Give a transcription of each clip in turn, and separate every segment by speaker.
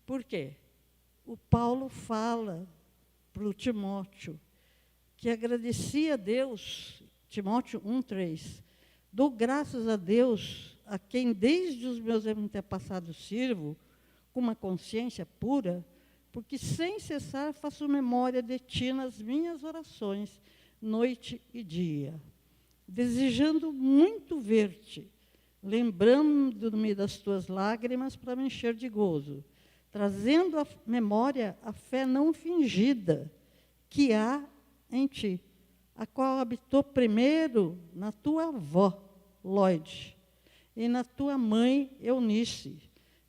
Speaker 1: Por quê? O Paulo fala para o Timóteo que agradecia a Deus, Timóteo 1:3, dou graças a Deus, a quem desde os meus antepassados sirvo, com uma consciência pura, porque sem cessar faço memória de ti nas minhas orações, noite e dia, desejando muito ver-te, lembrando-me das tuas lágrimas para me encher de gozo, trazendo à memória a fé não fingida que há em ti, a qual habitou primeiro na tua avó, Lóide, e na tua mãe, Eunice.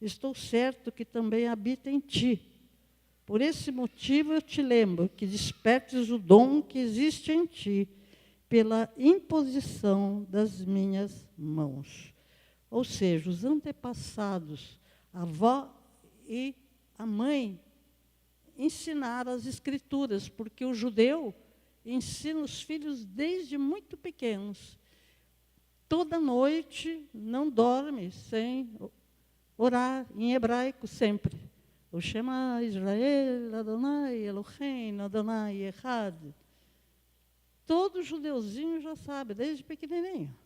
Speaker 1: Estou certo que também habita em ti. Por esse motivo eu te lembro que despertes o dom que existe em ti, pela imposição das minhas mãos. Ou seja, os antepassados, a avó e a mãe, ensinaram as escrituras, porque o judeu ensina os filhos desde muito pequenos. Toda noite não dorme sem orar em hebraico sempre. O Shema Israel, Adonai Eloheinu, Adonai Echad. Todo judeuzinho já sabe, desde pequenininho.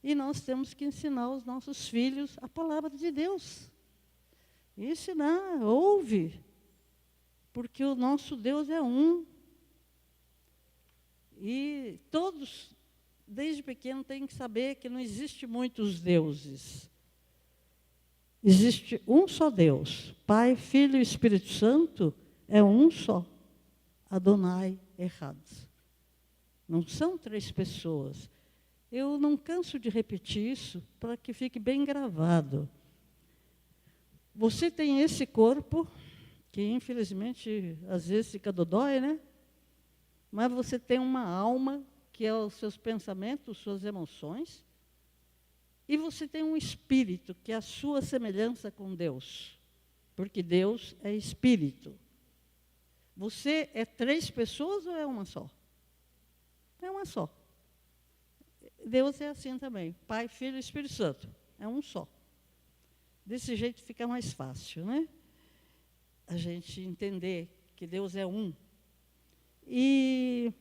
Speaker 1: E nós temos que ensinar aos nossos filhos a palavra de Deus. Ensinar, ouve. Porque o nosso Deus é um. E todos, desde pequeno, têm que saber que não existe muitos deuses. Existe um só Deus. Pai, Filho e Espírito Santo é um só. Adonai Echad. Não são três pessoas. Eu não canso de repetir isso para que fique bem gravado. Você tem esse corpo, que infelizmente às vezes fica dodói, né? Mas você tem uma alma, que é os seus pensamentos, suas emoções, e você tem um espírito, que é a sua semelhança com Deus, porque Deus é espírito. Você é três pessoas ou é uma só? É uma só. Deus é assim também, Pai, Filho e Espírito Santo, é um só. Desse jeito fica mais fácil, né? A gente entender que Deus é um. E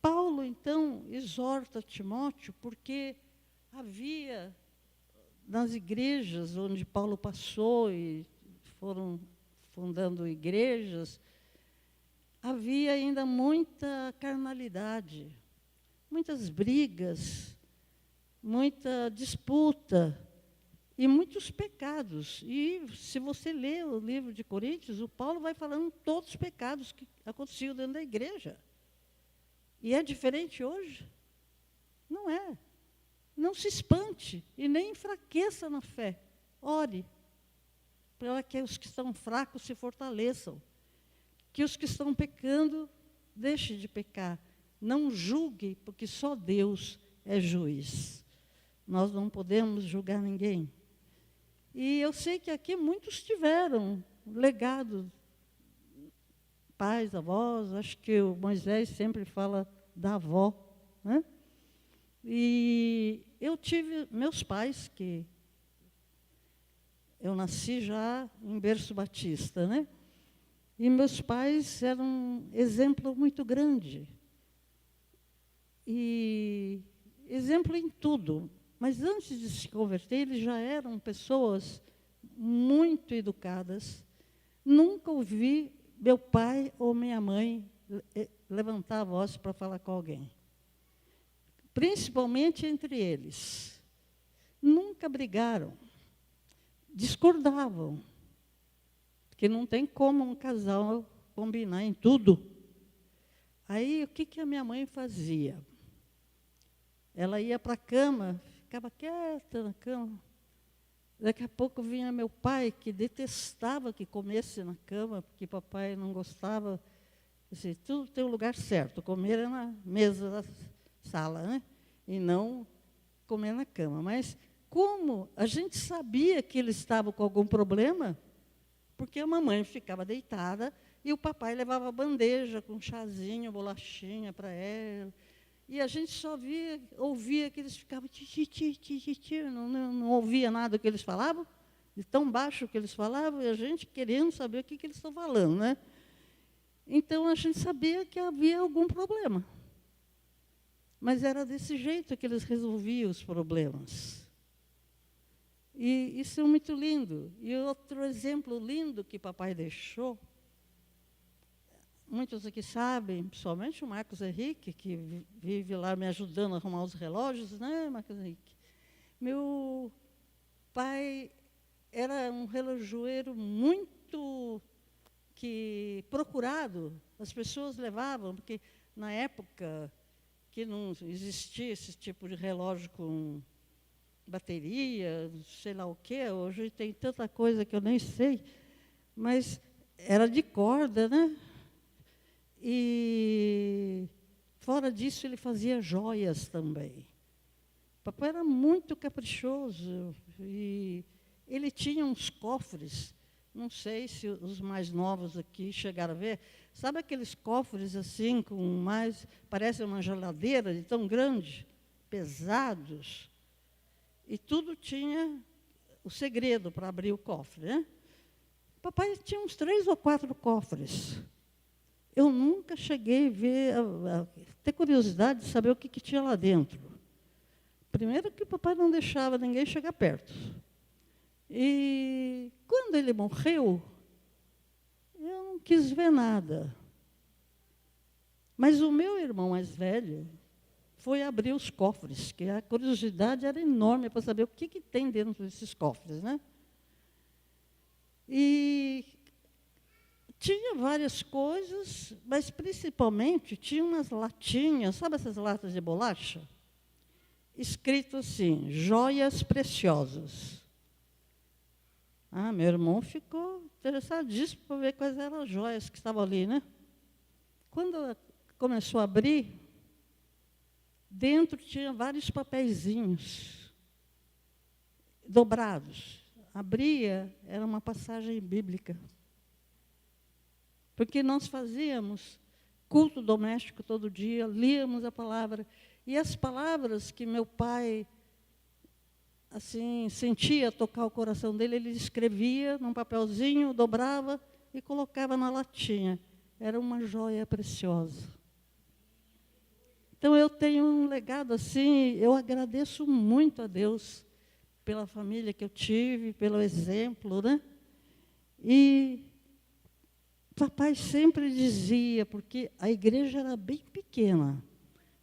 Speaker 1: Paulo, então, exorta Timóteo, porque havia, nas igrejas onde Paulo passou e foram fundando igrejas, havia ainda muita carnalidade, muitas brigas, muita disputa e muitos pecados. E se você ler o livro de Coríntios, o Paulo vai falando todos os pecados que aconteciam dentro da igreja. E é diferente hoje? Não é. Não se espante e nem enfraqueça na fé. Ore para que os que estão fracos se fortaleçam. Que os que estão pecando deixem de pecar. Não julgue, porque só Deus é juiz. Nós não podemos julgar ninguém. E eu sei que aqui muitos tiveram legado, pais, avós, acho que o Moisés sempre fala da avó, né? E eu tive meus pais, que eu nasci já em berço batista, né? E meus pais eram um exemplo muito grande. E exemplo em tudo. Mas antes de se converter, eles já eram pessoas muito educadas. Nunca ouvi meu pai ou minha mãe levantar a voz para falar com alguém. Principalmente entre eles. Nunca brigaram. Discordavam. Porque não tem como um casal combinar em tudo. Aí, o que a minha mãe fazia? Ela ia para a cama, ficava quieta na cama. Daqui a pouco vinha meu pai, que detestava que comesse na cama, porque papai não gostava. Assim, tudo tem o lugar certo, comer é na mesa da sala, né? E não comer na cama. Mas como a gente sabia que ele estava com algum problema, porque a mamãe ficava deitada e o papai levava bandeja com chazinho, bolachinha para ela. E a gente só ouvia que eles ficavam não ouvia nada do que eles falavam, de tão baixo que eles falavam, e a gente querendo saber o que eles estão falando, né? Então, a gente sabia que havia algum problema. Mas era desse jeito que eles resolviam os problemas. E isso é muito lindo. E outro exemplo lindo que papai deixou, muitos aqui sabem, principalmente o Marcos Henrique, que vive lá me ajudando a arrumar os relógios, né, Marcos Henrique? Meu pai era um relojoeiro muito procurado. As pessoas levavam, porque na época que não existia esse tipo de relógio com bateria, sei lá o quê, hoje tem tanta coisa que eu nem sei, mas era de corda, né? E, fora disso, ele fazia joias também. Papai era muito caprichoso e ele tinha uns cofres, não sei se os mais novos aqui chegaram a ver, sabe aqueles cofres assim, parece uma geladeira de tão grande, pesados, e tudo tinha o segredo para abrir o cofre, né? Papai tinha uns 3 ou 4 cofres. Eu nunca cheguei a ver, ter curiosidade de saber o que tinha lá dentro. Primeiro que o papai não deixava ninguém chegar perto. E quando ele morreu, eu não quis ver nada. Mas o meu irmão mais velho foi abrir os cofres, que a curiosidade era enorme para saber o que tem dentro desses cofres, né? E tinha várias coisas, mas principalmente tinha umas latinhas, sabe essas latas de bolacha? Escrito assim, joias preciosas. Meu irmão ficou interessadíssimo para ver quais eram as joias que estavam ali, né? Quando começou a abrir, dentro tinha vários papeizinhos dobrados. Abria, era uma passagem bíblica. Porque nós fazíamos culto doméstico todo dia, líamos a palavra. E as palavras que meu pai assim sentia tocar o coração dele, ele escrevia num papelzinho, dobrava e colocava na latinha. Era uma joia preciosa. Então, eu tenho um legado assim, eu agradeço muito a Deus pela família que eu tive, pelo exemplo, né? E papai sempre dizia, porque a igreja era bem pequena,